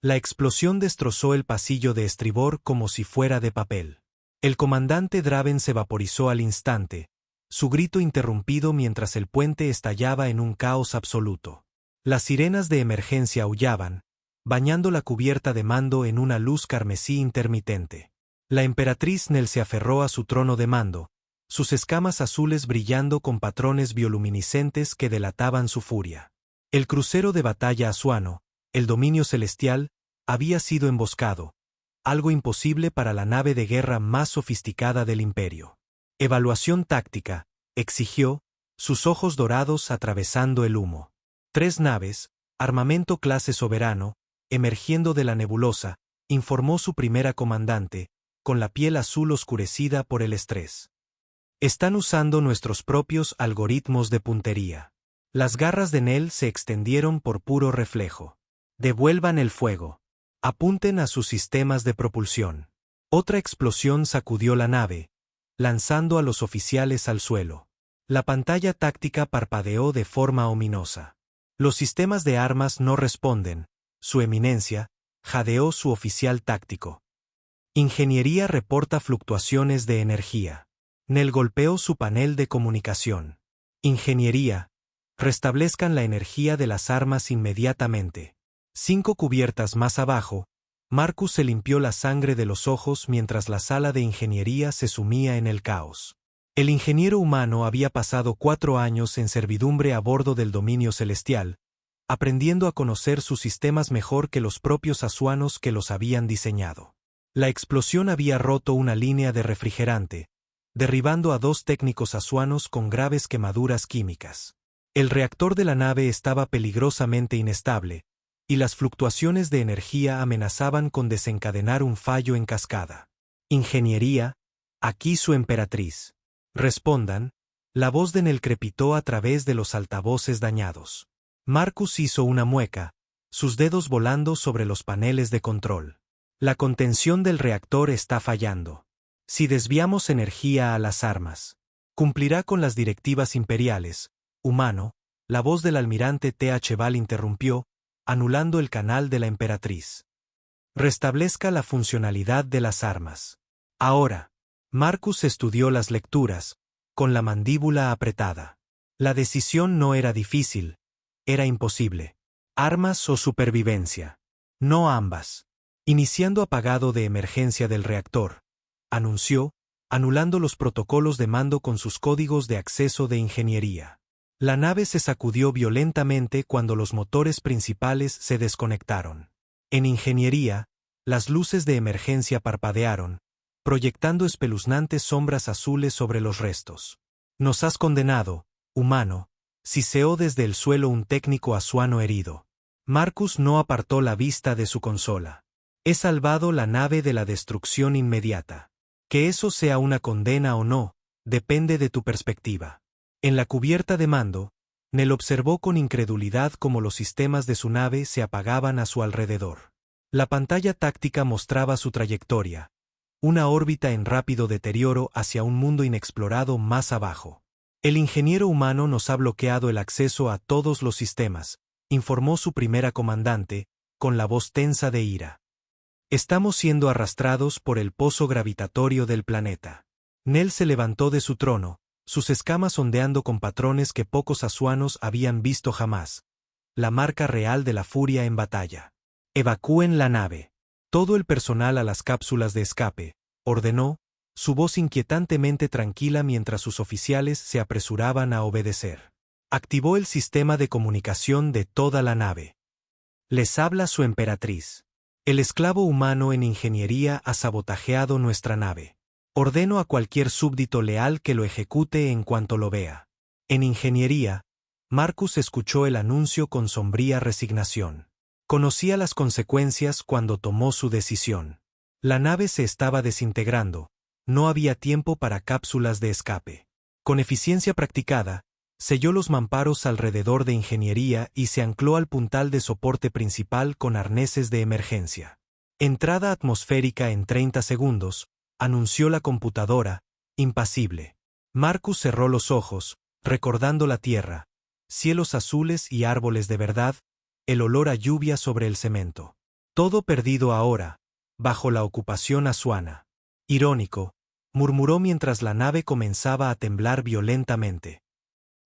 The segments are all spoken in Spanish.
La explosión destrozó el pasillo de estribor como si fuera de papel. El comandante Draven se vaporizó al instante, su grito interrumpido mientras el puente estallaba en un caos absoluto. Las sirenas de emergencia aullaban, bañando la cubierta de mando en una luz carmesí intermitente. La emperatriz Nel se aferró a su trono de mando, sus escamas azules brillando con patrones bioluminiscentes que delataban su furia. El crucero de batalla asuano, el dominio celestial, había sido emboscado, algo imposible para la nave de guerra más sofisticada del imperio. Evaluación táctica, exigió, sus ojos dorados atravesando el humo. 3 naves, armamento clase soberano, emergiendo de la nebulosa, informó su primera comandante, con la piel azul oscurecida por el estrés. Están usando nuestros propios algoritmos de puntería. Las garras de Nel se extendieron por puro reflejo. Devuelvan el fuego. Apunten a sus sistemas de propulsión. Otra explosión sacudió la nave, lanzando a los oficiales al suelo. La pantalla táctica parpadeó de forma ominosa. Los sistemas de armas no responden, Su Eminencia, jadeó su oficial táctico. Ingeniería reporta fluctuaciones de energía. Nel golpeó su panel de comunicación. Ingeniería, restablezcan la energía de las armas inmediatamente. 5 cubiertas más abajo, Marcus se limpió la sangre de los ojos mientras la sala de ingeniería se sumía en el caos. El ingeniero humano había pasado 4 años en servidumbre a bordo del dominio celestial, aprendiendo a conocer sus sistemas mejor que los propios asuanos que los habían diseñado. La explosión había roto una línea de refrigerante, derribando a 2 técnicos asuanos con graves quemaduras químicas. El reactor de la nave estaba peligrosamente inestable, y las fluctuaciones de energía amenazaban con desencadenar un fallo en cascada. Ingeniería, aquí su emperatriz. Respondan, la voz de Nel crepitó a través de los altavoces dañados. Marcus hizo una mueca, sus dedos volando sobre los paneles de control. La contención del reactor está fallando. Si desviamos energía a las armas, cumplirá con las directivas imperiales. Humano, la voz del almirante Th. Val interrumpió, anulando el canal de la emperatriz. Restablezca la funcionalidad de las armas. Ahora. Marcus estudió las lecturas, con la mandíbula apretada. La decisión no era difícil, era imposible. Armas o supervivencia. No ambas. Iniciando apagado de emergencia del reactor, anunció, anulando los protocolos de mando con sus códigos de acceso de ingeniería. La nave se sacudió violentamente cuando los motores principales se desconectaron. En ingeniería, las luces de emergencia parpadearon, proyectando espeluznantes sombras azules sobre los restos. Nos has condenado, humano, siseó desde el suelo un técnico asuano herido. Marcus no apartó la vista de su consola. He salvado la nave de la destrucción inmediata. Que eso sea una condena o no, depende de tu perspectiva. En la cubierta de mando, Nel observó con incredulidad cómo los sistemas de su nave se apagaban a su alrededor. La pantalla táctica mostraba su trayectoria, una órbita en rápido deterioro hacia un mundo inexplorado más abajo. El ingeniero humano nos ha bloqueado el acceso a todos los sistemas, informó su primera comandante, con la voz tensa de ira. Estamos siendo arrastrados por el pozo gravitatorio del planeta. Nel se levantó de su trono, sus escamas ondeando con patrones que pocos asuanos habían visto jamás. La marca real de la furia en batalla. Evacúen la nave. Todo el personal a las cápsulas de escape, ordenó, su voz inquietantemente tranquila mientras sus oficiales se apresuraban a obedecer. Activó el sistema de comunicación de toda la nave. Les habla su emperatriz. El esclavo humano en ingeniería ha sabotajeado nuestra nave. Ordeno a cualquier súbdito leal que lo ejecute en cuanto lo vea. En ingeniería, Marcus escuchó el anuncio con sombría resignación. Conocía las consecuencias cuando tomó su decisión. La nave se estaba desintegrando, no había tiempo para cápsulas de escape. Con eficiencia practicada, selló los mamparos alrededor de ingeniería y se ancló al puntal de soporte principal con arneses de emergencia. Entrada atmosférica en 30 segundos, anunció la computadora, impasible. Marcus cerró los ojos, recordando la tierra, cielos azules y árboles de verdad, el olor a lluvia sobre el cemento. Todo perdido ahora, bajo la ocupación asuana. Irónico, murmuró mientras la nave comenzaba a temblar violentamente.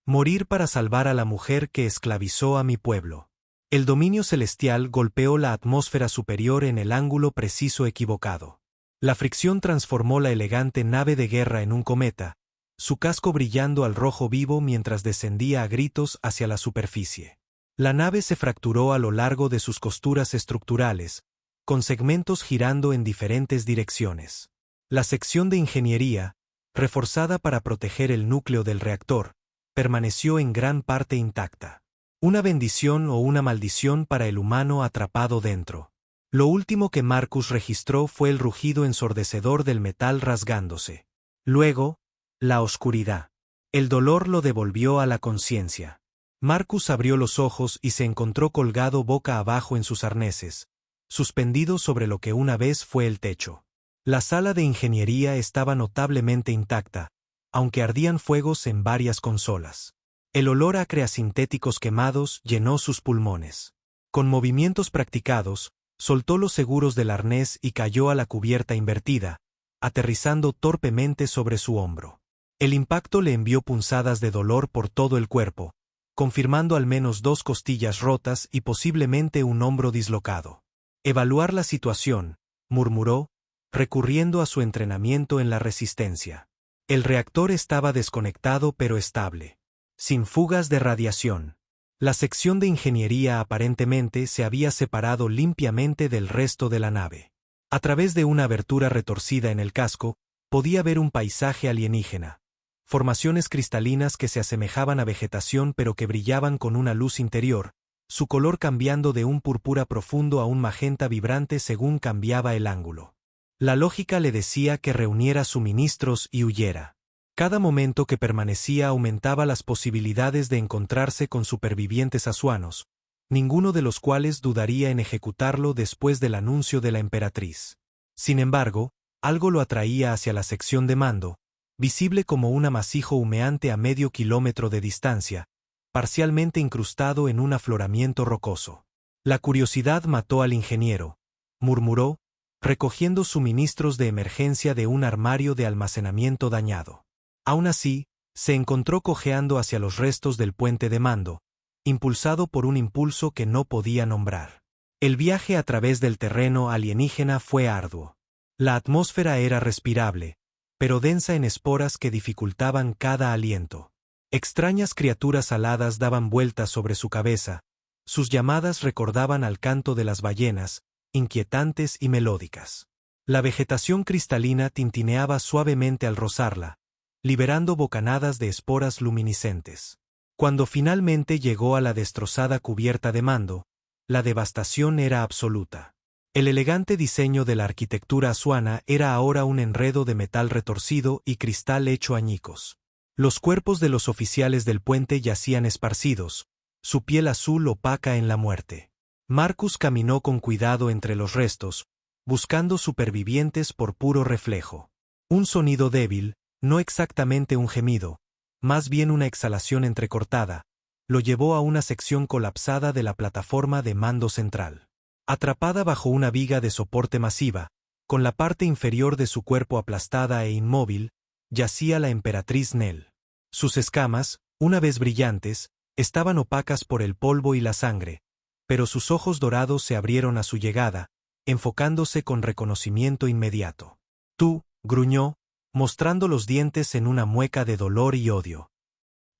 Morir para salvar a la mujer que esclavizó a mi pueblo. El dominio celestial golpeó la atmósfera superior en el ángulo preciso equivocado. La fricción transformó la elegante nave de guerra en un cometa, su casco brillando al rojo vivo mientras descendía a gritos hacia la superficie. La nave se fracturó a lo largo de sus costuras estructurales, con segmentos girando en diferentes direcciones. La sección de ingeniería, reforzada para proteger el núcleo del reactor, permaneció en gran parte intacta. Una bendición o una maldición para el humano atrapado dentro. Lo último que Marcus registró fue el rugido ensordecedor del metal rasgándose. Luego, la oscuridad. El dolor lo devolvió a la conciencia. Marcus abrió los ojos y se encontró colgado boca abajo en sus arneses, suspendido sobre lo que una vez fue el techo. La sala de ingeniería estaba notablemente intacta, aunque ardían fuegos en varias consolas. El olor a creasintéticos quemados llenó sus pulmones. Con movimientos practicados, soltó los seguros del arnés y cayó a la cubierta invertida, aterrizando torpemente sobre su hombro. El impacto le envió punzadas de dolor por todo el cuerpo, confirmando al menos 2 costillas rotas y posiblemente un hombro dislocado. Evaluar la situación, murmuró, recurriendo a su entrenamiento en la resistencia. El reactor estaba desconectado pero estable, sin fugas de radiación. La sección de ingeniería aparentemente se había separado limpiamente del resto de la nave. A través de una abertura retorcida en el casco, podía ver un paisaje alienígena. Formaciones cristalinas que se asemejaban a vegetación pero que brillaban con una luz interior, su color cambiando de un púrpura profundo a un magenta vibrante según cambiaba el ángulo. La lógica le decía que reuniera suministros y huyera. Cada momento que permanecía aumentaba las posibilidades de encontrarse con supervivientes asuanos, ninguno de los cuales dudaría en ejecutarlo después del anuncio de la emperatriz. Sin embargo, algo lo atraía hacia la sección de mando, visible como un amasijo humeante a medio kilómetro de distancia, parcialmente incrustado en un afloramiento rocoso. La curiosidad mató al ingeniero, murmuró, recogiendo suministros de emergencia de un armario de almacenamiento dañado. Aún así, se encontró cojeando hacia los restos del puente de mando, impulsado por un impulso que no podía nombrar. El viaje a través del terreno alienígena fue arduo. La atmósfera era respirable, pero densa en esporas que dificultaban cada aliento. Extrañas criaturas aladas daban vueltas sobre su cabeza, sus llamadas recordaban al canto de las ballenas, inquietantes y melódicas. La vegetación cristalina tintineaba suavemente al rozarla, liberando bocanadas de esporas luminiscentes. Cuando finalmente llegó a la destrozada cubierta de mando, la devastación era absoluta. El elegante diseño de la arquitectura asuana era ahora un enredo de metal retorcido y cristal hecho añicos. Los cuerpos de los oficiales del puente yacían esparcidos, su piel azul opaca en la muerte. Marcus caminó con cuidado entre los restos, buscando supervivientes por puro reflejo. Un sonido débil, no exactamente un gemido, más bien una exhalación entrecortada, lo llevó a una sección colapsada de la plataforma de mando central. Atrapada bajo una viga de soporte masiva, con la parte inferior de su cuerpo aplastada e inmóvil, yacía la emperatriz Nell. Sus escamas, una vez brillantes, estaban opacas por el polvo y la sangre, pero sus ojos dorados se abrieron a su llegada, enfocándose con reconocimiento inmediato. «Tú», gruñó, mostrando los dientes en una mueca de dolor y odio.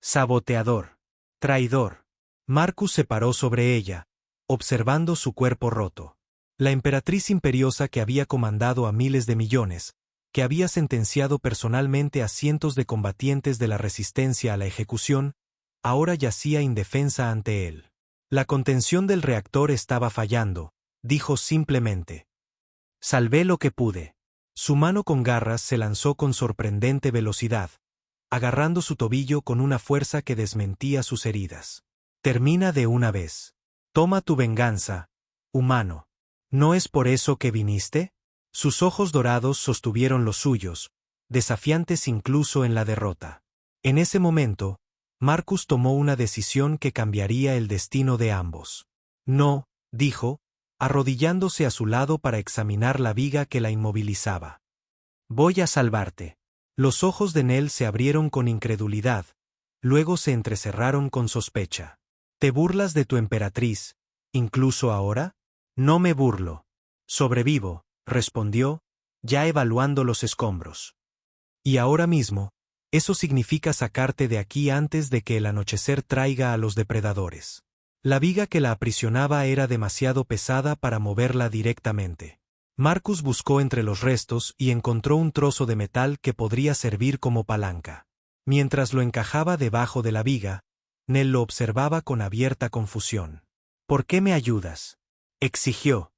«Saboteador. Traidor». Marcus se paró sobre ella, observando su cuerpo roto. La emperatriz imperiosa que había comandado a miles de millones, que había sentenciado personalmente a cientos de combatientes de la resistencia a la ejecución, ahora yacía indefensa ante él. La contención del reactor estaba fallando, dijo simplemente. Salvé lo que pude. Su mano con garras se lanzó con sorprendente velocidad, agarrando su tobillo con una fuerza que desmentía sus heridas. Termina de una vez. Toma tu venganza, humano. ¿No es por eso que viniste? Sus ojos dorados sostuvieron los suyos, desafiantes incluso en la derrota. En ese momento, Marcus tomó una decisión que cambiaría el destino de ambos. No, dijo, arrodillándose a su lado para examinar la viga que la inmovilizaba. «Voy a salvarte». Los ojos de Nell se abrieron con incredulidad, luego se entrecerraron con sospecha. «¿Te burlas de tu emperatriz, incluso ahora?» «No me burlo. Sobrevivo», respondió, ya evaluando los escombros. «Y ahora mismo, eso significa sacarte de aquí antes de que el anochecer traiga a los depredadores». La viga que la aprisionaba era demasiado pesada para moverla directamente. Marcus buscó entre los restos y encontró un trozo de metal que podría servir como palanca. Mientras lo encajaba debajo de la viga, Nell lo observaba con abierta confusión. «¿Por qué me ayudas?», exigió.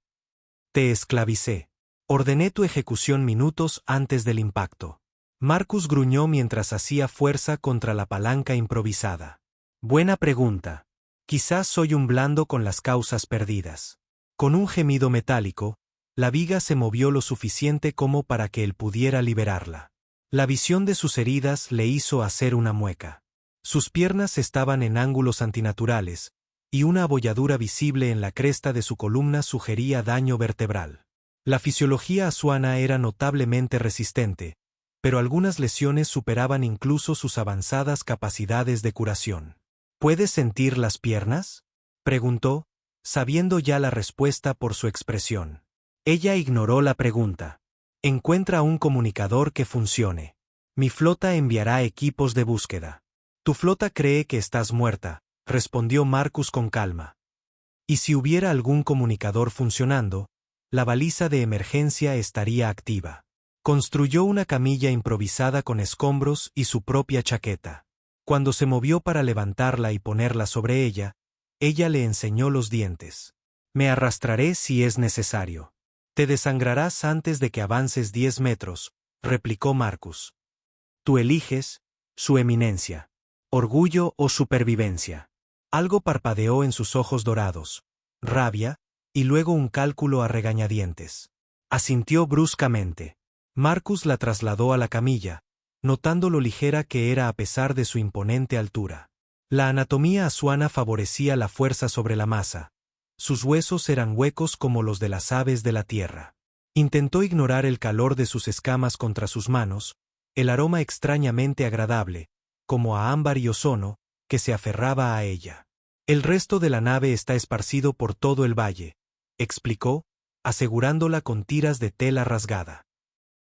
«Te esclavicé. Ordené tu ejecución minutos antes del impacto». Marcus gruñó mientras hacía fuerza contra la palanca improvisada. «Buena pregunta. Quizás soy un blando con las causas perdidas». Con un gemido metálico, la viga se movió lo suficiente como para que él pudiera liberarla. La visión de sus heridas le hizo hacer una mueca. Sus piernas estaban en ángulos antinaturales, y una abolladura visible en la cresta de su columna sugería daño vertebral. La fisiología asuana era notablemente resistente, pero algunas lesiones superaban incluso sus avanzadas capacidades de curación. «¿Puedes sentir las piernas?», preguntó, sabiendo ya la respuesta por su expresión. Ella ignoró la pregunta. «Encuentra un comunicador que funcione. Mi flota enviará equipos de búsqueda». «Tu flota cree que estás muerta», respondió Marcus con calma. «Y si hubiera algún comunicador funcionando, la baliza de emergencia estaría activa». Construyó una camilla improvisada con escombros y su propia chaqueta. Cuando se movió para levantarla y ponerla sobre ella le enseñó los dientes. «Me arrastraré si es necesario». «Te desangrarás antes de que avances 10 metros», replicó Marcus. «Tú eliges, su eminencia. Orgullo o supervivencia». Algo parpadeó en sus ojos dorados, rabia, y luego un cálculo a regañadientes. Asintió bruscamente. Marcus la trasladó a la camilla, notando lo ligera que era a pesar de su imponente altura. La anatomía asuana favorecía la fuerza sobre la masa. Sus huesos eran huecos como los de las aves de la tierra. Intentó ignorar el calor de sus escamas contra sus manos, el aroma extrañamente agradable, como a ámbar y ozono, que se aferraba a ella. «El resto de la nave está esparcido por todo el valle», explicó, asegurándola con tiras de tela rasgada.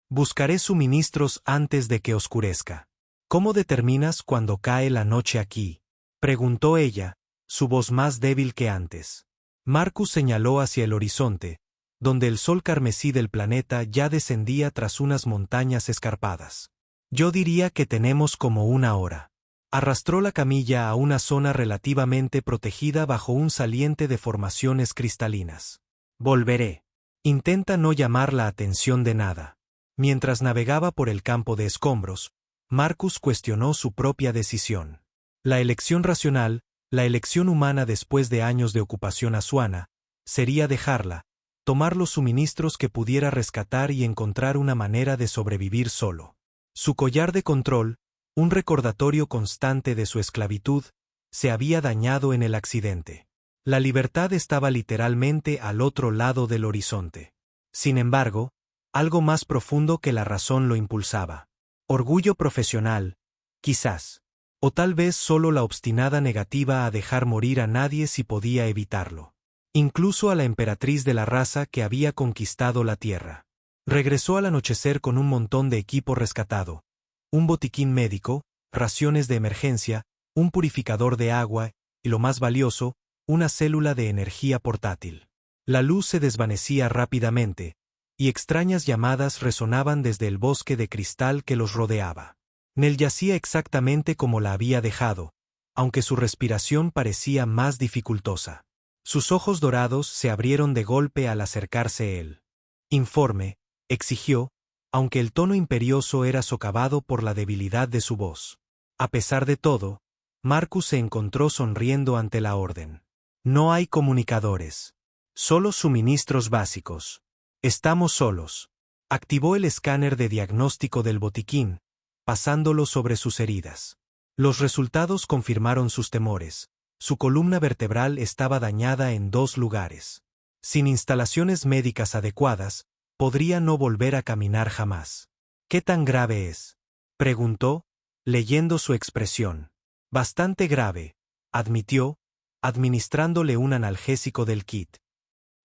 «Buscaré suministros antes de que oscurezca». «¿Cómo determinas cuándo cae la noche aquí?», preguntó ella, su voz más débil que antes. Marcus señaló hacia el horizonte, donde el sol carmesí del planeta ya descendía tras unas montañas escarpadas. «Yo diría que tenemos como 1 hora». Arrastró la camilla a una zona relativamente protegida bajo un saliente de formaciones cristalinas. «Volveré». Intenta no llamar la atención de nada. Mientras navegaba por el campo de escombros, Marcus cuestionó su propia decisión. La elección racional, la elección humana después de años de ocupación asuana, sería dejarla, tomar los suministros que pudiera rescatar y encontrar una manera de sobrevivir solo. Su collar de control, un recordatorio constante de su esclavitud, se había dañado en el accidente. La libertad estaba literalmente al otro lado del horizonte. Sin embargo, algo más profundo que la razón lo impulsaba. Orgullo profesional, quizás. O tal vez solo la obstinada negativa a dejar morir a nadie si podía evitarlo. Incluso a la emperatriz de la raza que había conquistado la tierra. Regresó al anochecer con un montón de equipo rescatado. Un botiquín médico, raciones de emergencia, un purificador de agua, y lo más valioso, una célula de energía portátil. La luz se desvanecía rápidamente, y extrañas llamadas resonaban desde el bosque de cristal que los rodeaba. Nell yacía exactamente como la había dejado, aunque su respiración parecía más dificultosa. Sus ojos dorados se abrieron de golpe al acercarse él. «Informe», exigió, aunque el tono imperioso era socavado por la debilidad de su voz. A pesar de todo, Marcus se encontró sonriendo ante la orden. «No hay comunicadores. Solo suministros básicos. Estamos solos». Activó el escáner de diagnóstico del botiquín, pasándolo sobre sus heridas. Los resultados confirmaron sus temores. Su columna vertebral estaba dañada en 2 lugares. Sin instalaciones médicas adecuadas, podría no volver a caminar jamás. ¿Qué tan grave es?, preguntó, leyendo su expresión. Bastante grave, admitió, administrándole un analgésico del kit.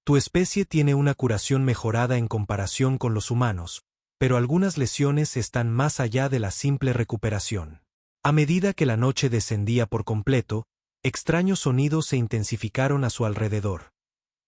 Tu especie tiene una curación mejorada en comparación con los humanos, pero algunas lesiones están más allá de la simple recuperación. A medida que la noche descendía por completo, extraños sonidos se intensificaron a su alrededor.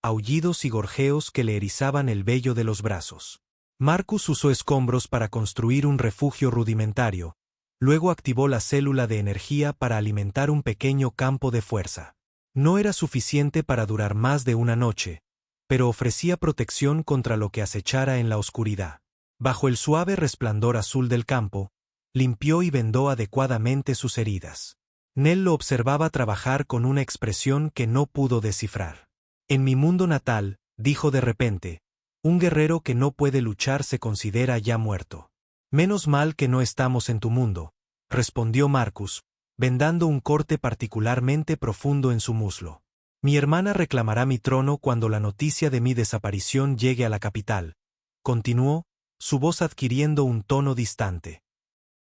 Aullidos y gorjeos que le erizaban el vello de los brazos. Marcus usó escombros para construir un refugio rudimentario, luego activó la célula de energía para alimentar un pequeño campo de fuerza. No era suficiente para durar más de una noche, pero ofrecía protección contra lo que acechara en la oscuridad. Bajo el suave resplandor azul del campo, limpió y vendó adecuadamente sus heridas. Nell lo observaba trabajar con una expresión que no pudo descifrar. En mi mundo natal, dijo de repente, un guerrero que no puede luchar se considera ya muerto. Menos mal que no estamos en tu mundo, respondió Marcus, vendando un corte particularmente profundo en su muslo. Mi hermana reclamará mi trono cuando la noticia de mi desaparición llegue a la capital, continuó, su voz adquiriendo un tono distante.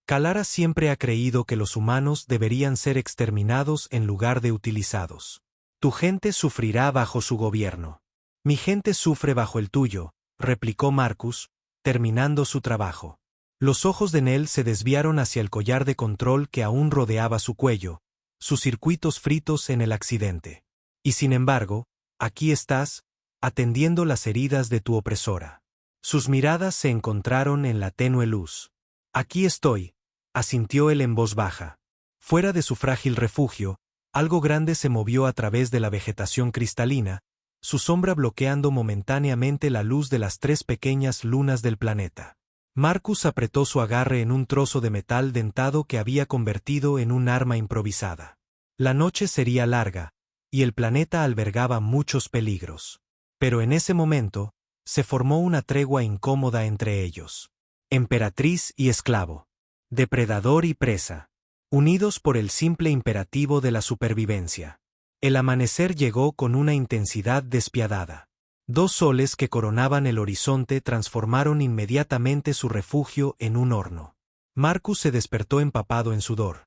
Kalara siempre ha creído que los humanos deberían ser exterminados en lugar de utilizados. Tu gente sufrirá bajo su gobierno. Mi gente sufre bajo el tuyo, replicó Marcus, terminando su trabajo. Los ojos de Nell se desviaron hacia el collar de control que aún rodeaba su cuello, sus circuitos fritos en el accidente. Y sin embargo, aquí estás, atendiendo las heridas de tu opresora. Sus miradas se encontraron en la tenue luz. Aquí estoy, asintió él en voz baja. Fuera de su frágil refugio, algo grande se movió a través de la vegetación cristalina, su sombra bloqueando momentáneamente la luz de las 3 pequeñas lunas del planeta. Marcus apretó su agarre en un trozo de metal dentado que había convertido en un arma improvisada. La noche sería larga, y el planeta albergaba muchos peligros. Pero en ese momento, se formó una tregua incómoda entre ellos. Emperatriz y esclavo. Depredador y presa. Unidos por el simple imperativo de la supervivencia. El amanecer llegó con una intensidad despiadada. 2 soles que coronaban el horizonte transformaron inmediatamente su refugio en un horno. Marcus se despertó empapado en sudor.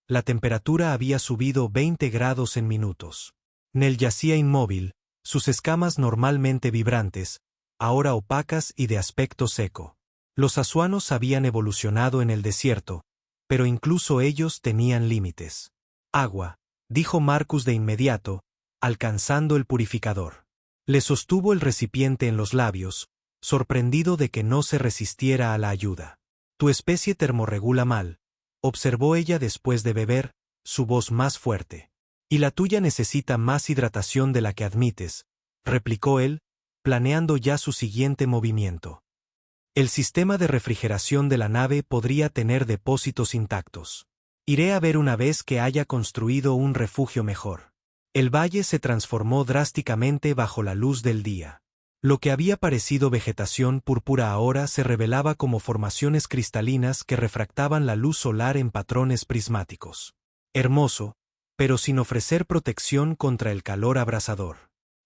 La temperatura había subido 20 grados en minutos. Nell yacía inmóvil, sus escamas normalmente vibrantes, ahora opacas y de aspecto seco. Los asuanos habían evolucionado en el desierto, pero incluso ellos tenían límites. Agua, dijo Marcus de inmediato, alcanzando el purificador. Le sostuvo el recipiente en los labios, sorprendido de que no se resistiera a la ayuda. Tu especie termorregula mal, observó ella después de beber, su voz más fuerte. Y la tuya necesita más hidratación de la que admites, replicó él, planeando ya su siguiente movimiento. El sistema de refrigeración de la nave podría tener depósitos intactos. Iré a ver una vez que haya construido un refugio mejor. El valle se transformó drásticamente bajo la luz del día. Lo que había parecido vegetación púrpura ahora se revelaba como formaciones cristalinas que refractaban la luz solar en patrones prismáticos. Hermoso, pero sin ofrecer protección contra el calor abrasador.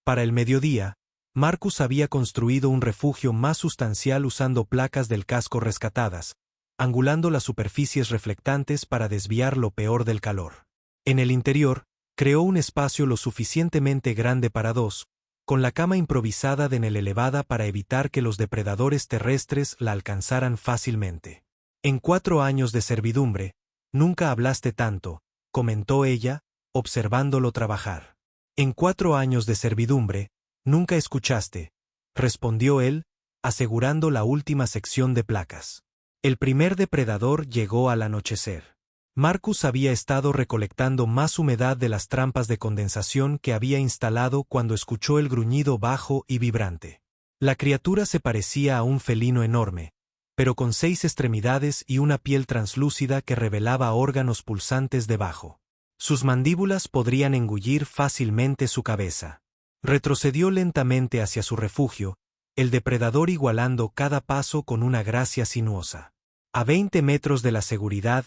Para el mediodía, Marcus había construido un refugio más sustancial usando placas del casco rescatadas, angulando las superficies reflectantes para desviar lo peor del calor. En el interior, creó un espacio lo suficientemente grande para 2, con la cama improvisada de Nell elevada para evitar que los depredadores terrestres la alcanzaran fácilmente. En 4 años de servidumbre, nunca hablaste tanto, comentó ella, observándolo trabajar. En 4 años de servidumbre, nunca escuchaste, respondió él, asegurando la última sección de placas. El primer depredador llegó al anochecer. Marcus había estado recolectando más humedad de las trampas de condensación que había instalado cuando escuchó el gruñido bajo y vibrante. La criatura se parecía a un felino enorme, pero con 6 extremidades y una piel translúcida que revelaba órganos pulsantes debajo. Sus mandíbulas podrían engullir fácilmente su cabeza. Retrocedió lentamente hacia su refugio, el depredador igualando cada paso con una gracia sinuosa. A 20 metros de la seguridad,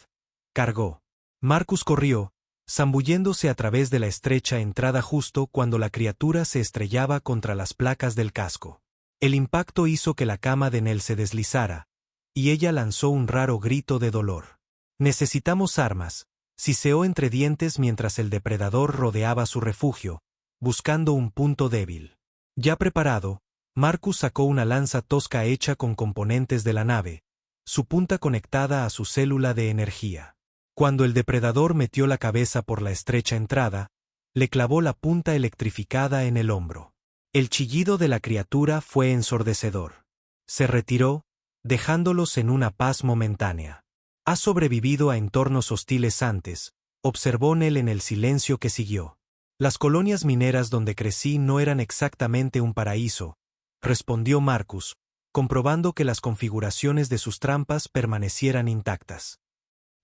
cargó. Marcus corrió, zambulléndose a través de la estrecha entrada justo cuando la criatura se estrellaba contra las placas del casco. El impacto hizo que la cama de Nell se deslizara, y ella lanzó un raro grito de dolor. «Necesitamos armas», siseó entre dientes mientras el depredador rodeaba su refugio, buscando un punto débil. Ya preparado, Marcus sacó una lanza tosca hecha con componentes de la nave, su punta conectada a su célula de energía. Cuando el depredador metió la cabeza por la estrecha entrada, le clavó la punta electrificada en el hombro. El chillido de la criatura fue ensordecedor. Se retiró, dejándolos en una paz momentánea. «Has sobrevivido a entornos hostiles antes», observó Nell en el silencio que siguió. «Las colonias mineras donde crecí no eran exactamente un paraíso», respondió Marcus, comprobando que las configuraciones de sus trampas permanecieran intactas.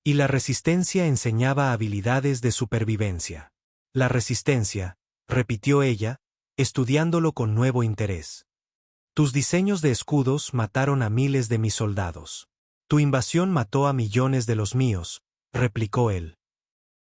«Y la resistencia enseñaba habilidades de supervivencia». «La resistencia», repitió ella, estudiándolo con nuevo interés. «Tus diseños de escudos mataron a miles de mis soldados. Tu invasión mató a millones de los míos», replicó él.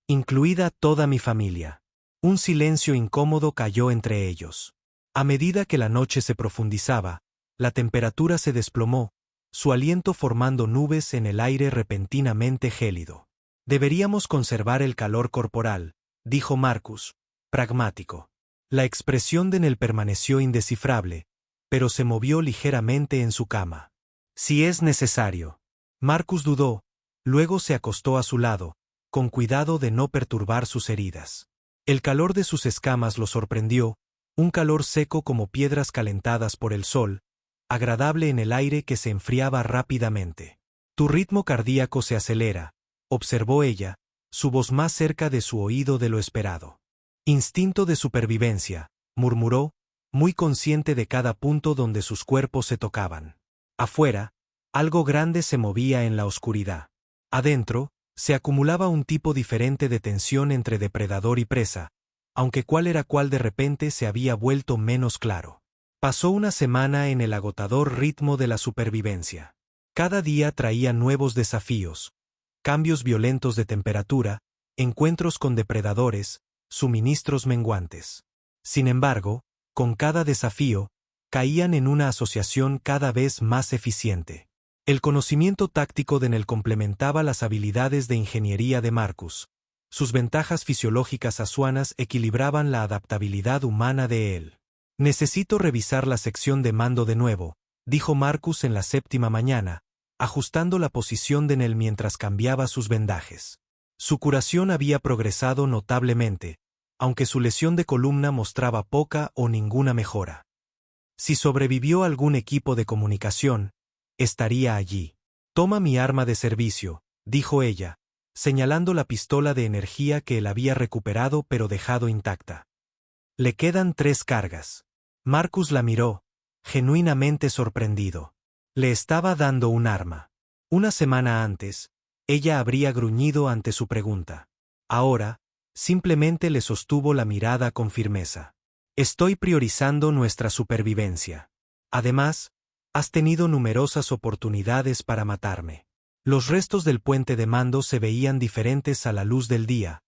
«Incluida toda mi familia». Un silencio incómodo cayó entre ellos. A medida que la noche se profundizaba, la temperatura se desplomó, su aliento formando nubes en el aire repentinamente gélido. «Deberíamos conservar el calor corporal», dijo Marcus, pragmático. La expresión de Nell permaneció indescifrable, pero se movió ligeramente en su cama. «Si es necesario». Marcus dudó, luego se acostó a su lado, con cuidado de no perturbar sus heridas. El calor de sus escamas lo sorprendió, un calor seco como piedras calentadas por el sol, agradable en el aire que se enfriaba rápidamente. «Tu ritmo cardíaco se acelera», observó ella, su voz más cerca de su oído de lo esperado. «Instinto de supervivencia», murmuró, muy consciente de cada punto donde sus cuerpos se tocaban. Afuera, algo grande se movía en la oscuridad. Adentro, se acumulaba un tipo diferente de tensión entre depredador y presa, aunque cuál era cuál de repente se había vuelto menos claro. Pasó una semana en el agotador ritmo de la supervivencia. Cada día traía nuevos desafíos, cambios violentos de temperatura, encuentros con depredadores, suministros menguantes. Sin embargo, con cada desafío, caían en una asociación cada vez más eficiente. El conocimiento táctico de Nell complementaba las habilidades de ingeniería de Marcus. Sus ventajas fisiológicas asuanas equilibraban la adaptabilidad humana de él. «Necesito revisar la sección de mando de nuevo», dijo Marcus en la séptima mañana, ajustando la posición de Nell mientras cambiaba sus vendajes. Su curación había progresado notablemente, aunque su lesión de columna mostraba poca o ninguna mejora. Si sobrevivió algún equipo de comunicación, estaría allí. «Toma mi arma de servicio», dijo ella, señalando la pistola de energía que él había recuperado pero dejado intacta. «Le quedan 3 cargas». Marcus la miró, genuinamente sorprendido. Le estaba dando un arma. Una semana antes, ella habría gruñido ante su pregunta. Ahora, simplemente le sostuvo la mirada con firmeza. «Estoy priorizando nuestra supervivencia. Además, has tenido numerosas oportunidades para matarme». Los restos del puente de mando se veían diferentes a la luz del día,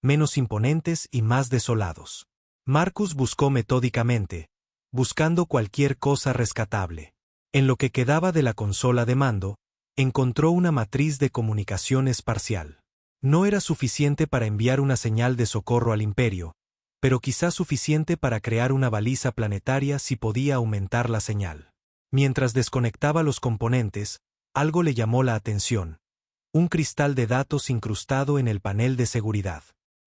menos imponentes y más desolados. Marcus buscó metódicamente, buscando cualquier cosa rescatable. En lo que quedaba de la consola de mando, encontró una matriz de comunicaciones parcial. No era suficiente para enviar una señal de socorro al Imperio, pero quizás suficiente para crear una baliza planetaria si podía aumentar la señal. Mientras desconectaba los componentes, algo le llamó la atención: un cristal de datos incrustado en el panel de seguridad.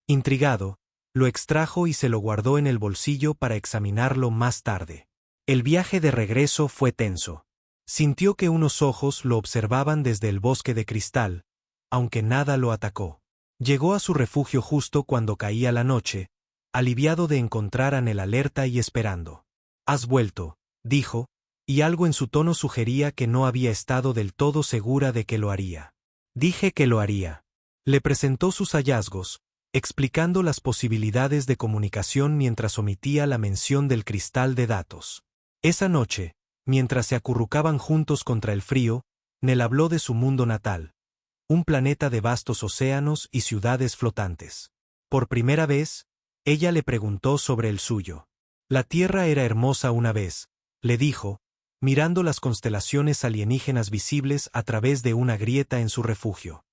Intrigado, lo extrajo y se lo guardó en el bolsillo para examinarlo más tarde. El viaje de regreso fue tenso. Sintió que unos ojos lo observaban desde el bosque de cristal, aunque nada lo atacó. Llegó a su refugio justo cuando caía la noche, aliviado de encontrar a Nell alerta y esperando. «Has vuelto», dijo, y algo en su tono sugería que no había estado del todo segura de que lo haría. «Dije que lo haría». Le presentó sus hallazgos, explicando las posibilidades de comunicación mientras omitía la mención del cristal de datos. Esa noche, mientras se acurrucaban juntos contra el frío, Nell habló de su mundo natal, un planeta de vastos océanos y ciudades flotantes. Por primera vez, ella le preguntó sobre el suyo. La Tierra era hermosa una vez, le dijo, mirando las constelaciones alienígenas visibles a través de una grieta en su refugio.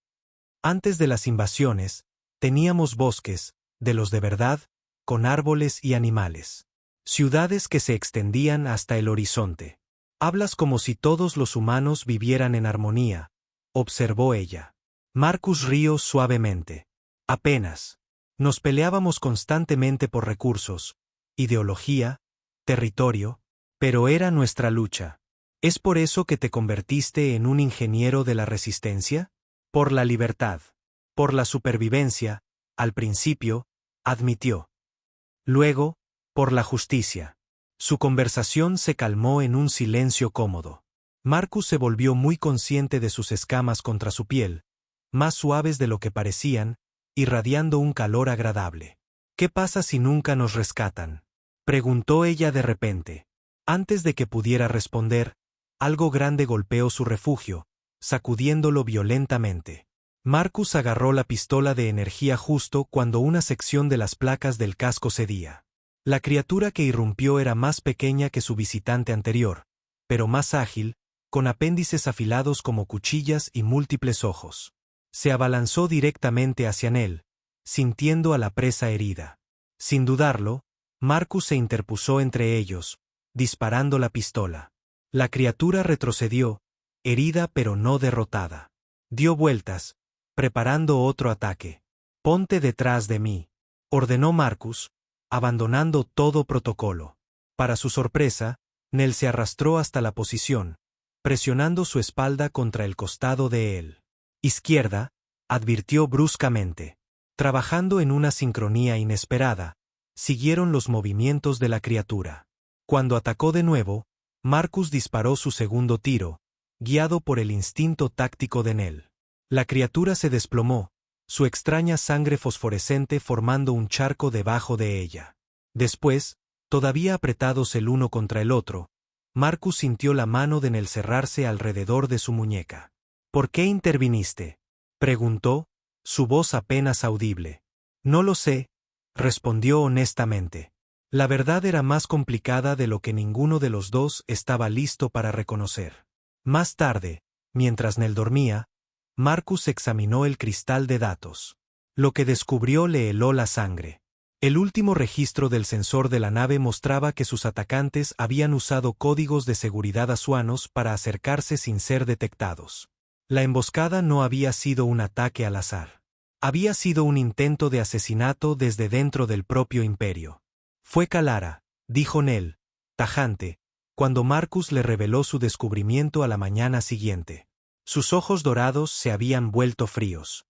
Antes de las invasiones, teníamos bosques, de los de verdad, con árboles y animales. Ciudades que se extendían hasta el horizonte. Hablas como si todos los humanos vivieran en armonía, observó ella. Marcus rió suavemente. Apenas. Nos peleábamos constantemente por recursos, ideología, territorio, pero era nuestra lucha. ¿Es por eso que te convertiste en un ingeniero de la resistencia? Por la libertad. Por la supervivencia, al principio, admitió. Luego, por la justicia. Su conversación se calmó en un silencio cómodo. Marcus se volvió muy consciente de sus escamas contra su piel, más suaves de lo que parecían, irradiando un calor agradable. ¿Qué pasa si nunca nos rescatan?, preguntó ella de repente. Antes de que pudiera responder, algo grande golpeó su refugio, sacudiéndolo violentamente. Marcus agarró la pistola de energía justo cuando una sección de las placas del casco cedía. La criatura que irrumpió era más pequeña que su visitante anterior, pero más ágil, con apéndices afilados como cuchillas y múltiples ojos. Se abalanzó directamente hacia Nell, sintiendo a la presa herida. Sin dudarlo, Marcus se interpuso entre ellos, disparando la pistola. La criatura retrocedió, herida pero no derrotada. Dio vueltas, preparando otro ataque. «Ponte detrás de mí», ordenó Marcus, abandonando todo protocolo. Para su sorpresa, Nell se arrastró hasta la posición, presionando su espalda contra el costado de él. «Izquierda», advirtió bruscamente. Trabajando en una sincronía inesperada, siguieron los movimientos de la criatura. Cuando atacó de nuevo, Marcus disparó su segundo tiro, guiado por el instinto táctico de Nell. La criatura se desplomó, su extraña sangre fosforescente formando un charco debajo de ella. Después, todavía apretados el uno contra el otro, Marcus sintió la mano de Nell cerrarse alrededor de su muñeca. «¿Por qué interviniste?», preguntó, su voz apenas audible. «No lo sé», respondió honestamente. La verdad era más complicada de lo que ninguno de los dos estaba listo para reconocer. Más tarde, mientras Nell dormía, Marcus examinó el cristal de datos. Lo que descubrió le heló la sangre. El último registro del sensor de la nave mostraba que sus atacantes habían usado códigos de seguridad asuanos para acercarse sin ser detectados. La emboscada no había sido un ataque al azar. Había sido un intento de asesinato desde dentro del propio imperio. «Fue Kalara», dijo Nell, tajante, cuando Marcus le reveló su descubrimiento a la mañana siguiente. Sus ojos dorados se habían vuelto fríos.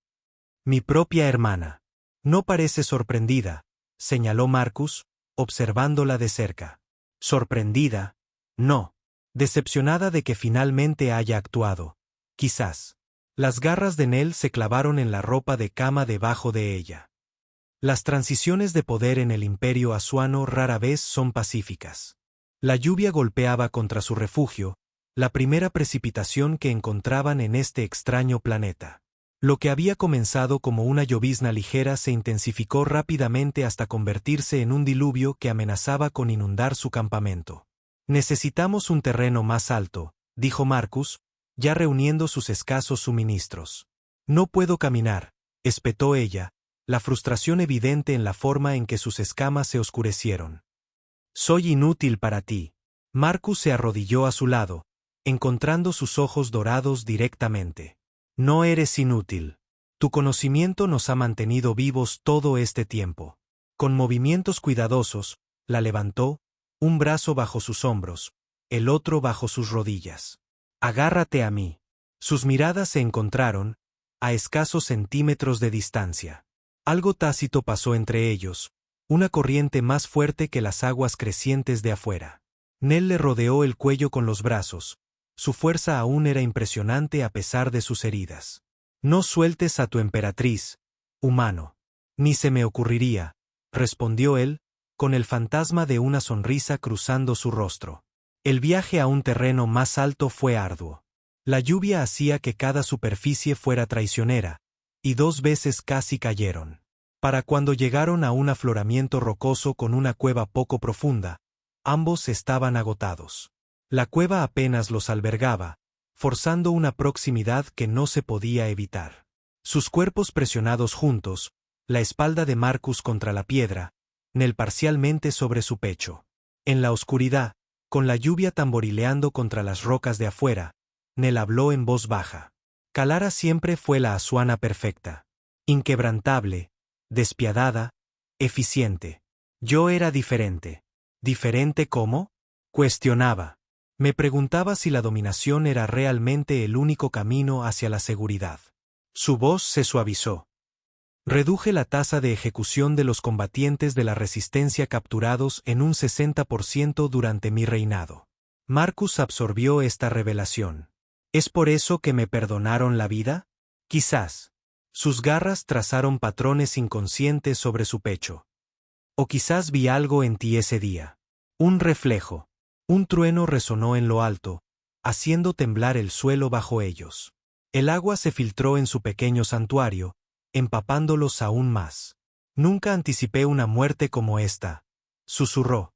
«Mi propia hermana. No parece sorprendida», señaló Marcus, observándola de cerca. «Sorprendida, no. Decepcionada de que finalmente haya actuado. Quizás». Las garras de Nell se clavaron en la ropa de cama debajo de ella. Las transiciones de poder en el imperio asuano rara vez son pacíficas. La lluvia golpeaba contra su refugio, la primera precipitación que encontraban en este extraño planeta. Lo que había comenzado como una llovizna ligera se intensificó rápidamente hasta convertirse en un diluvio que amenazaba con inundar su campamento. «Necesitamos un terreno más alto», dijo Marcus, ya reuniendo sus escasos suministros. «No puedo caminar», espetó ella, la frustración evidente en la forma en que sus escamas se oscurecieron. «Soy inútil para ti». Marcus se arrodilló a su lado, encontrando sus ojos dorados directamente. «No eres inútil. Tu conocimiento nos ha mantenido vivos todo este tiempo». Con movimientos cuidadosos, la levantó, un brazo bajo sus hombros, el otro bajo sus rodillas. «Agárrate a mí». Sus miradas se encontraron, a escasos centímetros de distancia. Algo tácito pasó entre ellos, una corriente más fuerte que las aguas crecientes de afuera. Nell le rodeó el cuello con los brazos. Su fuerza aún era impresionante a pesar de sus heridas. «No sueltes a tu emperatriz, humano». «Ni se me ocurriría», respondió él, con el fantasma de una sonrisa cruzando su rostro. El viaje a un terreno más alto fue arduo. La lluvia hacía que cada superficie fuera traicionera, y 2 veces casi cayeron. Para cuando llegaron a un afloramiento rocoso con una cueva poco profunda, ambos estaban agotados. La cueva apenas los albergaba, forzando una proximidad que no se podía evitar. Sus cuerpos presionados juntos, la espalda de Marcus contra la piedra, Nell parcialmente sobre su pecho. En la oscuridad, con la lluvia tamborileando contra las rocas de afuera, Nell habló en voz baja. Kalara siempre fue la Asuana perfecta. Inquebrantable, despiadada, eficiente. Yo era diferente. ¿Diferente cómo? Cuestionaba. Me preguntaba si la dominación era realmente el único camino hacia la seguridad. Su voz se suavizó. Reduje la tasa de ejecución de los combatientes de la resistencia capturados en un 60% durante mi reinado. Marcus absorbió esta revelación. ¿Es por eso que me perdonaron la vida? Quizás. Sus garras trazaron patrones inconscientes sobre su pecho. O quizás vi algo en ti ese día. Un reflejo. Un trueno resonó en lo alto, haciendo temblar el suelo bajo ellos. El agua se filtró en su pequeño santuario, empapándolos aún más. Nunca anticipé una muerte como esta, susurró.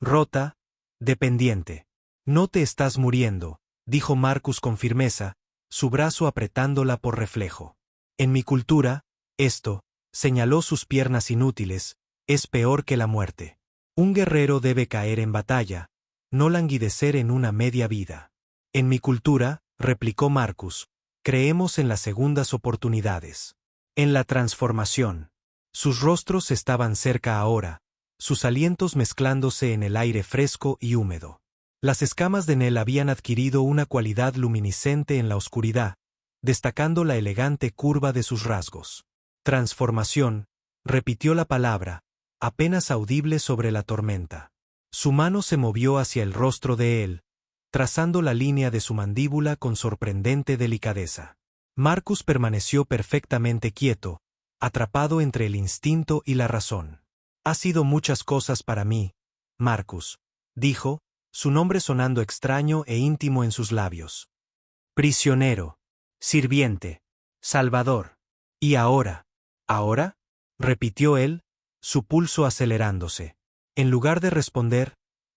Rota, dependiente. No te estás muriendo, dijo Marcus con firmeza, su brazo apretándola por reflejo. En mi cultura, esto, señaló sus piernas inútiles, es peor que la muerte. Un guerrero debe caer en batalla, no languidecer en una media vida. En mi cultura, replicó Marcus, creemos en las segundas oportunidades. En la transformación. Sus rostros estaban cerca ahora, sus alientos mezclándose en el aire fresco y húmedo. Las escamas de Nell habían adquirido una cualidad luminiscente en la oscuridad, destacando la elegante curva de sus rasgos. Transformación, repitió la palabra, apenas audible sobre la tormenta. Su mano se movió hacia el rostro de él, trazando la línea de su mandíbula con sorprendente delicadeza. Marcus permaneció perfectamente quieto, atrapado entre el instinto y la razón. Ha sido muchas cosas para mí, Marcus, dijo, su nombre sonando extraño e íntimo en sus labios. Prisionero, sirviente, salvador. ¿Y ahora? ¿Ahora? Repitió él, su pulso acelerándose. En lugar de responder,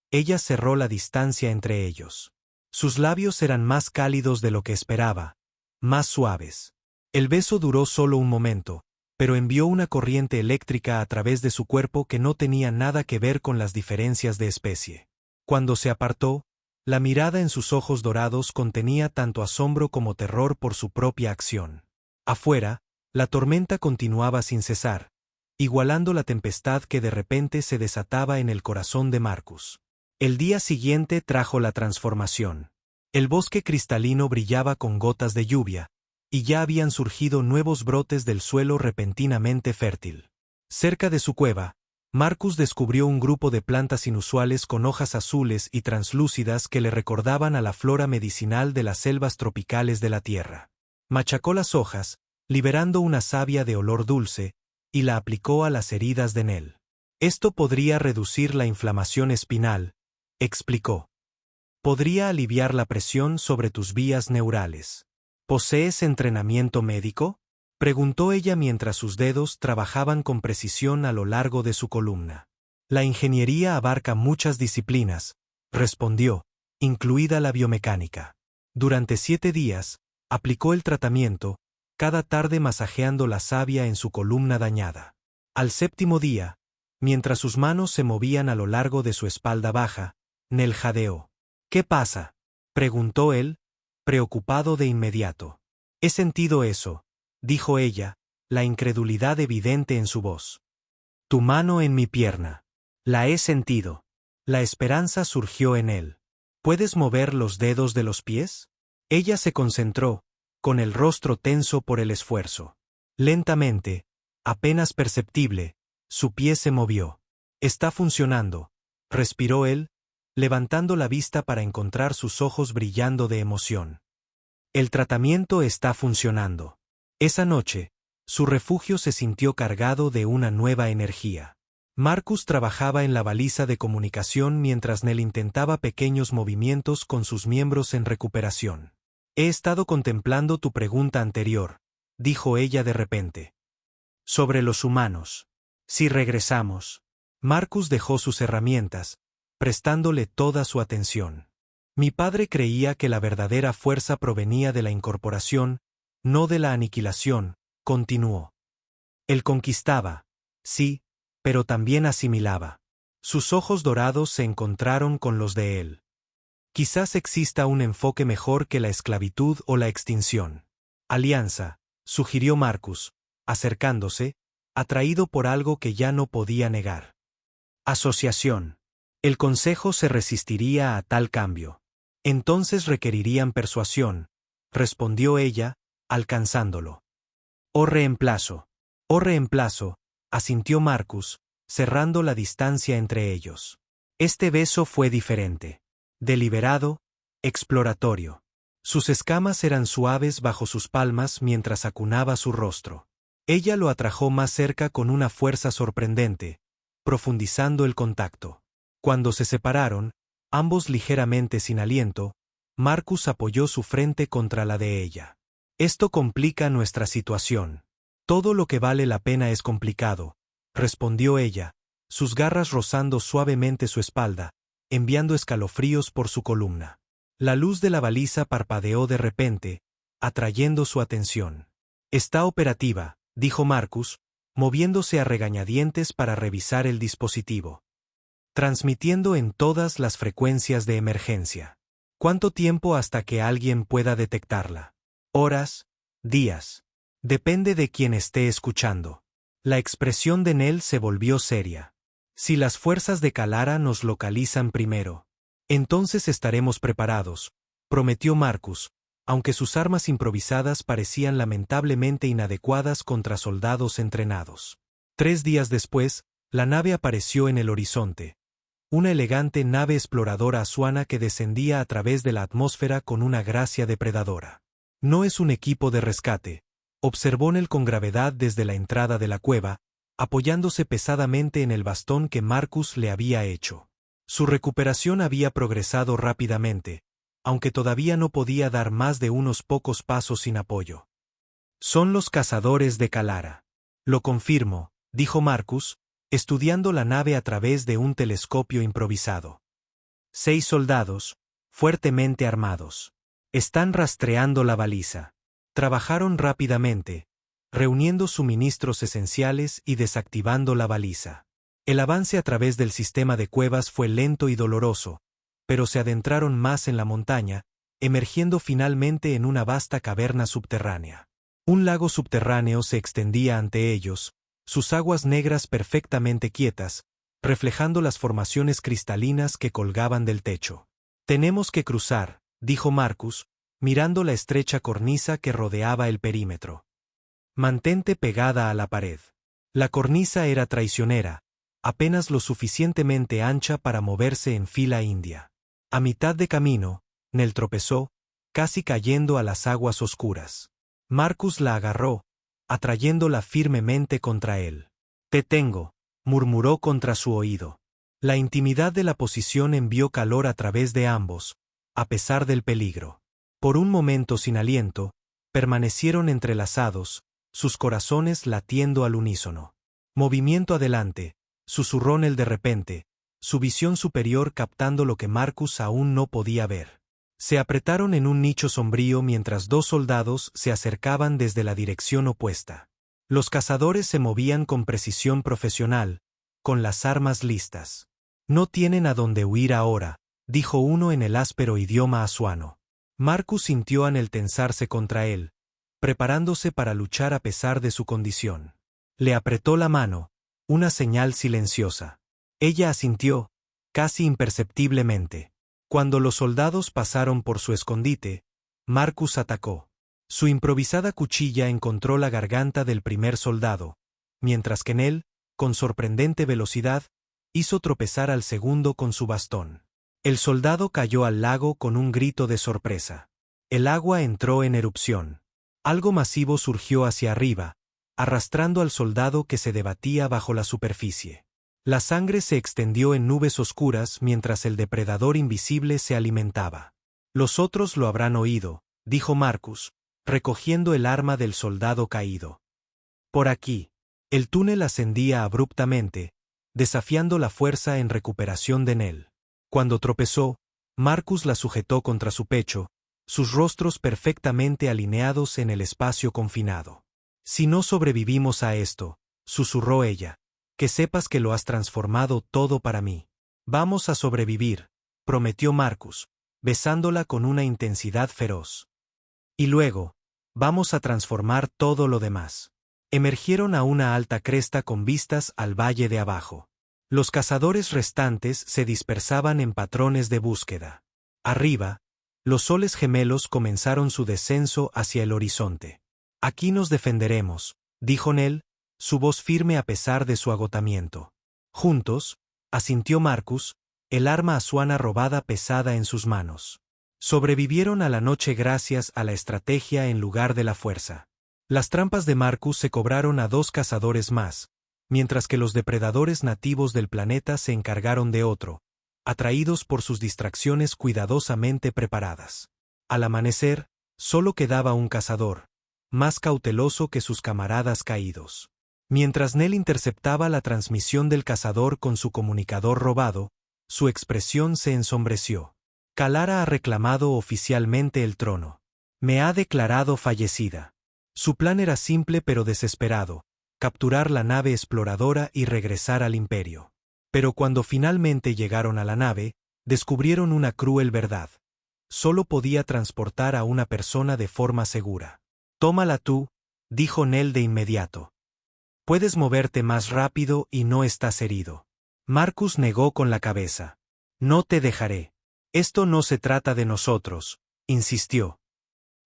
ella cerró la distancia entre ellos. Sus labios eran más cálidos de lo que esperaba, más suaves. El beso duró solo un momento, pero envió una corriente eléctrica a través de su cuerpo que no tenía nada que ver con las diferencias de especie. Cuando se apartó, la mirada en sus ojos dorados contenía tanto asombro como terror por su propia acción. Afuera, la tormenta continuaba sin cesar, igualando la tempestad que de repente se desataba en el corazón de Marcus. El día siguiente trajo la transformación. El bosque cristalino brillaba con gotas de lluvia, y ya habían surgido nuevos brotes del suelo repentinamente fértil. Cerca de su cueva, Marcus descubrió un grupo de plantas inusuales con hojas azules y translúcidas que le recordaban a la flora medicinal de las selvas tropicales de la tierra. Machacó las hojas, liberando una savia de olor dulce, y la aplicó a las heridas de Nell. Esto podría reducir la inflamación espinal, explicó. Podría aliviar la presión sobre tus vías neurales. ¿Posees entrenamiento médico?, preguntó ella mientras sus dedos trabajaban con precisión a lo largo de su columna. La ingeniería abarca muchas disciplinas, respondió, incluida la biomecánica. Durante 7 días, aplicó el tratamiento, cada tarde masajeando la savia en su columna dañada. Al 7º día, mientras sus manos se movían a lo largo de su espalda baja, Nell jadeó. ¿Qué pasa?, preguntó él, preocupado de inmediato. He sentido eso, dijo ella, la incredulidad evidente en su voz. Tu mano en mi pierna. La he sentido. La esperanza surgió en él. ¿Puedes mover los dedos de los pies? Ella se concentró, con el rostro tenso por el esfuerzo. Lentamente, apenas perceptible, su pie se movió. Está funcionando, respiró él, levantando la vista para encontrar sus ojos brillando de emoción. El tratamiento está funcionando. Esa noche, su refugio se sintió cargado de una nueva energía. Marcus trabajaba en la baliza de comunicación mientras Nell intentaba pequeños movimientos con sus miembros en recuperación. He estado contemplando tu pregunta anterior, dijo ella de repente. Sobre los humanos. Si regresamos. Marcus dejó sus herramientas, prestándole toda su atención. Mi padre creía que la verdadera fuerza provenía de la incorporación, no de la aniquilación, continuó. Él conquistaba, sí, pero también asimilaba. Sus ojos dorados se encontraron con los de él. Quizás exista un enfoque mejor que la esclavitud o la extinción. Alianza, sugirió Marcus, acercándose, atraído por algo que ya no podía negar. Asociación. El consejo se resistiría a tal cambio. Entonces requerirían persuasión, respondió ella, alcanzándolo. O reemplazo, asintió Marcus, cerrando la distancia entre ellos. Este beso fue diferente. Deliberado, exploratorio. Sus escamas eran suaves bajo sus palmas mientras acunaba su rostro. Ella lo atrajo más cerca con una fuerza sorprendente, profundizando el contacto. Cuando se separaron, ambos ligeramente sin aliento, Marcus apoyó su frente contra la de ella. Esto complica nuestra situación. Todo lo que vale la pena es complicado, respondió ella, sus garras rozando suavemente su espalda, enviando escalofríos por su columna. La luz de la baliza parpadeó de repente, atrayendo su atención. Está operativa, dijo Marcus, moviéndose a regañadientes para revisar el dispositivo. Transmitiendo en todas las frecuencias de emergencia. ¿Cuánto tiempo hasta que alguien pueda detectarla? Horas, días. Depende de quien esté escuchando. La expresión de Nell se volvió seria. Si las fuerzas de Kalara nos localizan primero, entonces estaremos preparados, prometió Marcus, aunque sus armas improvisadas parecían lamentablemente inadecuadas contra soldados entrenados. 3 días después, la nave apareció en el horizonte. Una elegante nave exploradora asuana que descendía a través de la atmósfera con una gracia depredadora. No es un equipo de rescate, observó Nell con gravedad desde la entrada de la cueva, apoyándose pesadamente en el bastón que Marcus le había hecho. Su recuperación había progresado rápidamente, aunque todavía no podía dar más de unos pocos pasos sin apoyo. Son los cazadores de Kalara. Lo confirmo, dijo Marcus, estudiando la nave a través de un telescopio improvisado. 6 soldados, fuertemente armados. Están rastreando la baliza. Trabajaron rápidamente, reuniendo suministros esenciales y desactivando la baliza. El avance a través del sistema de cuevas fue lento y doloroso, pero se adentraron más en la montaña, emergiendo finalmente en una vasta caverna subterránea. Un lago subterráneo se extendía ante ellos, sus aguas negras perfectamente quietas, reflejando las formaciones cristalinas que colgaban del techo. Tenemos que cruzar, dijo Marcus, mirando la estrecha cornisa que rodeaba el perímetro. Mantente pegada a la pared. La cornisa era traicionera, apenas lo suficientemente ancha para moverse en fila india. A mitad de camino, Nell tropezó, casi cayendo a las aguas oscuras. Marcus la agarró, atrayéndola firmemente contra él. Te tengo, murmuró contra su oído. La intimidad de la posición envió calor a través de ambos, a pesar del peligro. Por un momento sin aliento, permanecieron entrelazados, sus corazones latiendo al unísono. Movimiento adelante, susurró Nell de repente, su visión superior captando lo que Marcus aún no podía ver. Se apretaron en un nicho sombrío mientras 2 soldados se acercaban desde la dirección opuesta. Los cazadores se movían con precisión profesional, con las armas listas. No tienen a dónde huir ahora, dijo uno en el áspero idioma asuano. Marcus sintió a Nell tensarse contra él, preparándose para luchar a pesar de su condición. Le apretó la mano, una señal silenciosa. Ella asintió, casi imperceptiblemente. Cuando los soldados pasaron por su escondite, Marcus atacó. Su improvisada cuchilla encontró la garganta del primer soldado, mientras que Nell, con sorprendente velocidad, hizo tropezar al segundo con su bastón. El soldado cayó al lago con un grito de sorpresa. El agua entró en erupción. Algo masivo surgió hacia arriba, arrastrando al soldado que se debatía bajo la superficie. La sangre se extendió en nubes oscuras mientras el depredador invisible se alimentaba. Los otros lo habrán oído, dijo Marcus, recogiendo el arma del soldado caído. Por aquí. El túnel ascendía abruptamente, desafiando la fuerza en recuperación de Nell. Cuando tropezó, Marcus la sujetó contra su pecho, sus rostros perfectamente alineados en el espacio confinado. Si no sobrevivimos a esto, susurró ella, que sepas que lo has transformado todo para mí. Vamos a sobrevivir, prometió Marcus, besándola con una intensidad feroz. Y luego, vamos a transformar todo lo demás. Emergieron a una alta cresta con vistas al valle de abajo. Los cazadores restantes se dispersaban en patrones de búsqueda. Arriba, los soles gemelos comenzaron su descenso hacia el horizonte. Aquí nos defenderemos, dijo Nell, su voz firme a pesar de su agotamiento. Juntos, asintió Marcus, el arma asuana robada pesada en sus manos. Sobrevivieron a la noche gracias a la estrategia en lugar de la fuerza. Las trampas de Marcus se cobraron a 2 cazadores más, mientras que los depredadores nativos del planeta se encargaron de otro, atraídos por sus distracciones cuidadosamente preparadas. Al amanecer, solo quedaba un cazador, más cauteloso que sus camaradas caídos. Mientras Nell interceptaba la transmisión del cazador con su comunicador robado, su expresión se ensombreció. Kalara ha reclamado oficialmente el trono. Me ha declarado fallecida. Su plan era simple pero desesperado, capturar la nave exploradora y regresar al imperio. Pero cuando finalmente llegaron a la nave, descubrieron una cruel verdad. Solo podía transportar a una persona de forma segura. Tómala tú, dijo Nell de inmediato. Puedes moverte más rápido y no estás herido. Marcus negó con la cabeza. No te dejaré. Esto no se trata de nosotros, insistió.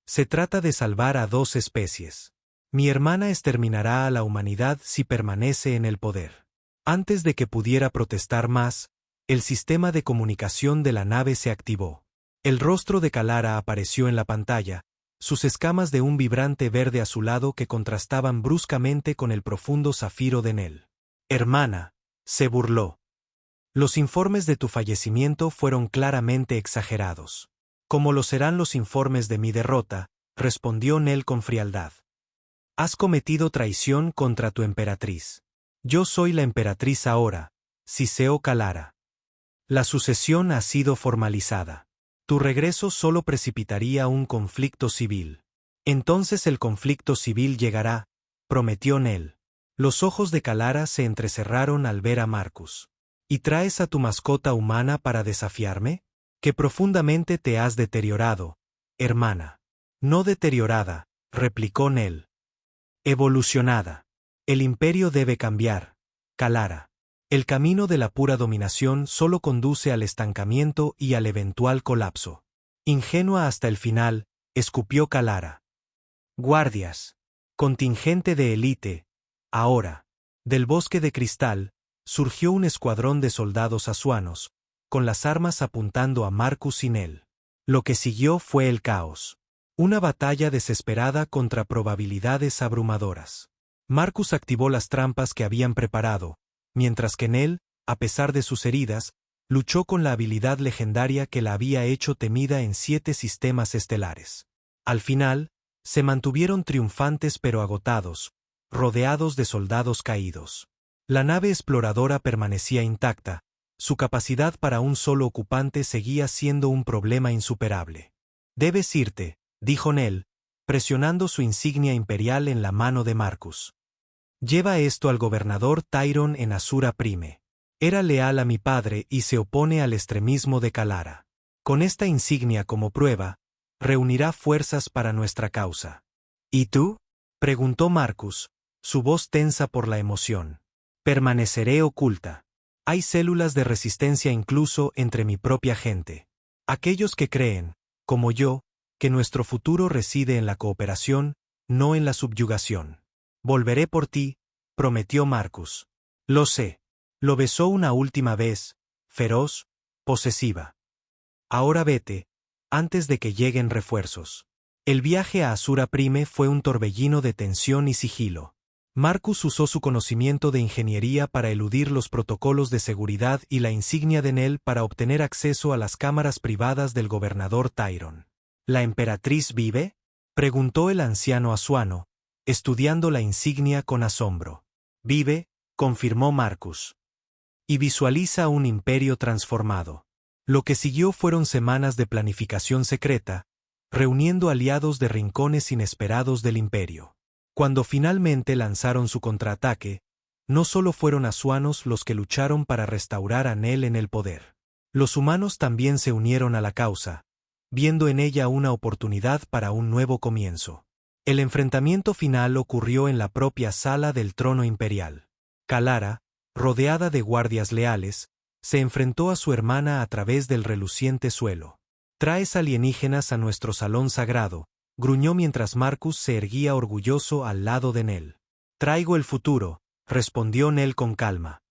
Se trata de salvar a 2 especies. Mi hermana exterminará a la humanidad si permanece en el poder. Antes de que pudiera protestar más, el sistema de comunicación de la nave se activó. El rostro de Kalara apareció en la pantalla, sus escamas de un vibrante verde azulado que contrastaban bruscamente con el profundo zafiro de Nell. Hermana, se burló. Los informes de tu fallecimiento fueron claramente exagerados. Como lo serán los informes de mi derrota, respondió Nell con frialdad. Has cometido traición contra tu emperatriz. Yo soy la emperatriz ahora, Siseo Kalara. La sucesión ha sido formalizada. Tu regreso solo precipitaría un conflicto civil. Entonces el conflicto civil llegará, prometió Nell. Los ojos de Kalara se entrecerraron al ver a Marcus. ¿Y traes a tu mascota humana para desafiarme? Que profundamente te has deteriorado, hermana. No deteriorada, replicó Nell. Evolucionada. El imperio debe cambiar, Kalara. El camino de la pura dominación solo conduce al estancamiento y al eventual colapso. Ingenua hasta el final, escupió Kalara. Guardias. Contingente de élite. Ahora. Del bosque de cristal, surgió un escuadrón de soldados asuanos, con las armas apuntando a Marcus y Nell. Lo que siguió fue el caos. Una batalla desesperada contra probabilidades abrumadoras. Marcus activó las trampas que habían preparado, mientras que Nell, a pesar de sus heridas, luchó con la habilidad legendaria que la había hecho temida en 7 sistemas estelares. Al final, se mantuvieron triunfantes pero agotados, rodeados de soldados caídos. La nave exploradora permanecía intacta, su capacidad para un solo ocupante seguía siendo un problema insuperable. Debes irte, dijo Nell, presionando su insignia imperial en la mano de Marcus. Lleva esto al gobernador Tyron en Azura Prime. Era leal a mi padre y se opone al extremismo de Kalara. Con esta insignia como prueba, reunirá fuerzas para nuestra causa. ¿Y tú? Preguntó Marcus, su voz tensa por la emoción. Permaneceré oculta. Hay células de resistencia incluso entre mi propia gente. Aquellos que creen, como yo, que nuestro futuro reside en la cooperación, no en la subyugación. Volveré por ti, prometió Marcus. Lo sé. Lo besó una última vez, feroz, posesiva. Ahora vete, antes de que lleguen refuerzos. El viaje a Azura Prime fue un torbellino de tensión y sigilo. Marcus usó su conocimiento de ingeniería para eludir los protocolos de seguridad y la insignia de Nell para obtener acceso a las cámaras privadas del gobernador Tyron. ¿La emperatriz vive? Preguntó el anciano asuano, estudiando la insignia con asombro. Vive, confirmó Marcus. Y visualiza un imperio transformado. Lo que siguió fueron semanas de planificación secreta, reuniendo aliados de rincones inesperados del imperio. Cuando finalmente lanzaron su contraataque, no solo fueron asuanos los que lucharon para restaurar a Nel en el poder. Los humanos también se unieron a la causa, viendo en ella una oportunidad para un nuevo comienzo. El enfrentamiento final ocurrió en la propia sala del trono imperial. Kalara, rodeada de guardias leales, se enfrentó a su hermana a través del reluciente suelo. «Traes alienígenas a nuestro salón sagrado», gruñó mientras Marcus se erguía orgulloso al lado de Nel. «Traigo el futuro», respondió Nel con calma.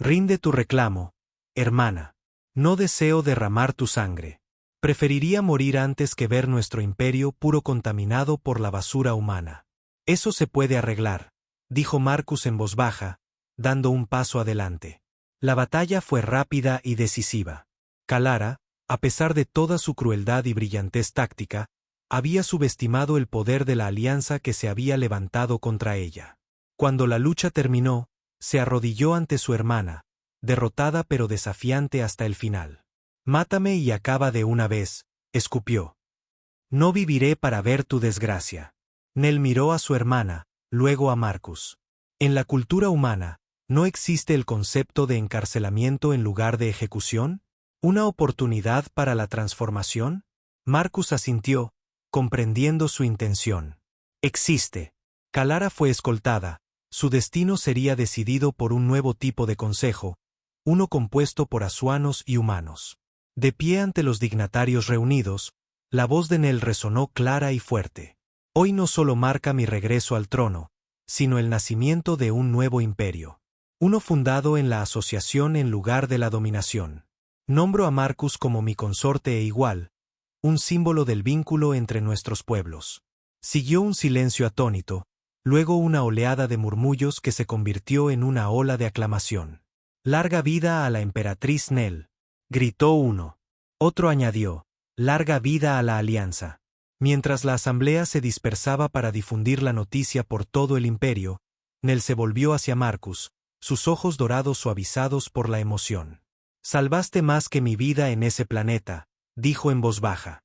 «Rinde tu reclamo, hermana. No deseo derramar tu sangre. Preferiría morir antes que ver nuestro imperio puro contaminado por la basura humana». «Eso se puede arreglar», dijo Marcus en voz baja, dando un paso adelante. La batalla fue rápida y decisiva. Kalara, a pesar de toda su crueldad y brillantez táctica, había subestimado el poder de la alianza que se había levantado contra ella. Cuando la lucha terminó, se arrodilló ante su hermana, derrotada pero desafiante hasta el final. «Mátame y acaba de una vez», escupió. «No viviré para ver tu desgracia». Nel miró a su hermana, luego a Marcus. En la cultura humana, ¿no existe el concepto de encarcelamiento en lugar de ejecución? ¿Una oportunidad para la transformación? Marcus asintió, comprendiendo su intención. Existe. Kalara fue escoltada. Su destino sería decidido por un nuevo tipo de consejo, uno compuesto por asuanos y humanos. De pie ante los dignatarios reunidos, la voz de Nel resonó clara y fuerte. Hoy no solo marca mi regreso al trono, sino el nacimiento de un nuevo imperio. Uno fundado en la asociación en lugar de la dominación. Nombro a Marcus como mi consorte e igual, un símbolo del vínculo entre nuestros pueblos. Siguió un silencio atónito, luego una oleada de murmullos que se convirtió en una ola de aclamación. «Larga vida a la emperatriz Nel», gritó uno. Otro añadió, «Larga vida a la alianza». Mientras la asamblea se dispersaba para difundir la noticia por todo el imperio, Nel se volvió hacia Marcus, sus ojos dorados suavizados por la emoción. «Salvaste más que mi vida en ese planeta», dijo en voz baja.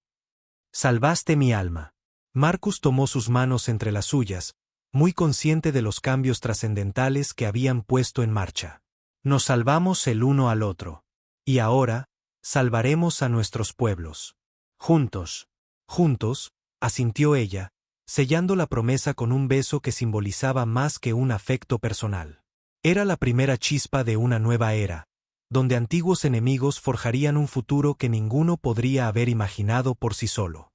«Salvaste mi alma». Marcus tomó sus manos entre las suyas, muy consciente de los cambios trascendentales que habían puesto en marcha. «Nos salvamos el uno al otro. Y ahora, salvaremos a nuestros pueblos. Juntos». «Juntos», asintió ella, sellando la promesa con un beso que simbolizaba más que un afecto personal. Era la primera chispa de una nueva era, donde antiguos enemigos forjarían un futuro que ninguno podría haber imaginado por sí solo.